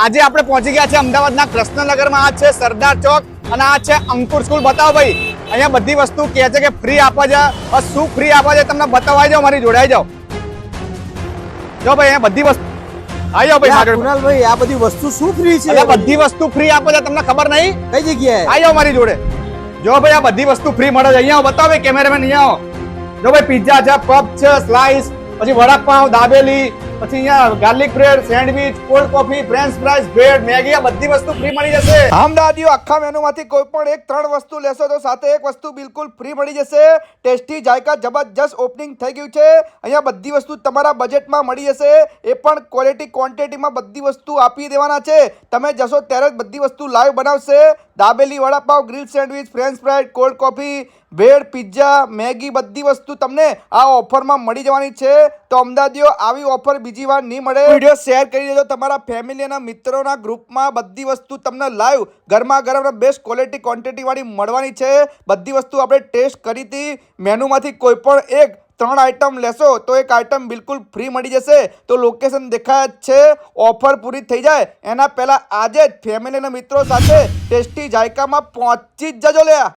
આજે આપણે પહોંચી ગયા છે અમદાવાદના કૃષ્ણનગરમાં. આ છે સરદાર ચોક અને આ છે અંકુર સ્કૂલ. બતાવો ભાઈ, અહીંયા બધી વસ્તુ કહે છે કે ફ્રી આપે છે. બસ શું ફ્રી આપે છે તમને બતાવાઈ જાઓ, મારી જોડાઈ જાઓ. જો ભાઈ અહીંયા બધી વસ્તુ આવી જાઓ ભાઈ. કુણાલભાઈ, આ બધી વસ્તુ શું ફ્રી છે? એટલે બધી વસ્તુ ફ્રી આપે છે, તમને ખબર નહીં? કઈ જગ્યાએ? આવી જાઓ મારી જોડે. જો ભાઈ આ બધી વસ્તુ ફ્રી મળે છે. અહીંયા બતાવો ભાઈ, કેમેરામેન અહીંયા આવો. જો ભાઈ પિઝા છે, પફ છે, સ્લાઈસ, પછી વડાપાવ, દાબેલી, પછી અહીંયા garlic bread, sandwich, cold coffee, French fries, bread, Maggi, આ બધી વસ્તુ ફ્રી મળી જશે. અમદાવાદીઓ આખા મેનુમાંથી કોઈ પણ એક 3 વસ્તુ લેશો તો સાથે એક વસ્તુ બિલકુલ ફ્રી મળી જશે. ટેસ્ટી જાયકા જબરજસ્ત ઓપનિંગ થઈ ગયું છે. અહીંયા બધી વસ્તુ તમારા બજેટમાં મળી જશે, એ પણ ક્વોલિટી ક્વોન્ટિટીમાં બધી વસ્તુ આપી દેવાના છે. તમે જશો ત્યારે જ બધી વસ્તુ લાઈવ બનાવશે. Dabeli, vada pav, grill sandwich, French fried, cold coffee, bread, pizza, Maggi, બધી વસ્તુ તમને આ ઓફરમાં મળી જવાની છે. તો અમદાવાદીઓ આવી ઓફર બીજી વાર નહીં મળે. વિડીયો શેર કરી દેજો તમારા ફેમિલી અને મિત્રોના ગ્રુપમાં. બધી વસ્તુ તમને લાઈવ ગરમા ગરમ બેસ્ટ ક્વોલિટી ક્વોન્ટિટી વાળી મળવાની છે. બધી વસ્તુ આપણે ટેસ્ટ કરી હતી. મેનુમાંથી કોઈ પણ એક 3 આઇટમ લેશો તો એક આઇટમ બિલકુલ ફ્રી મળી જશે. તો લોકેશન દેખાય જ છે. ઓફર પૂરી થઈ જાય એના પહેલા આજે જ ફેમિલી અને મિત્રો સાથે ટેસ્ટી જાયકામાં પહોંચી જ જજો લ્યા.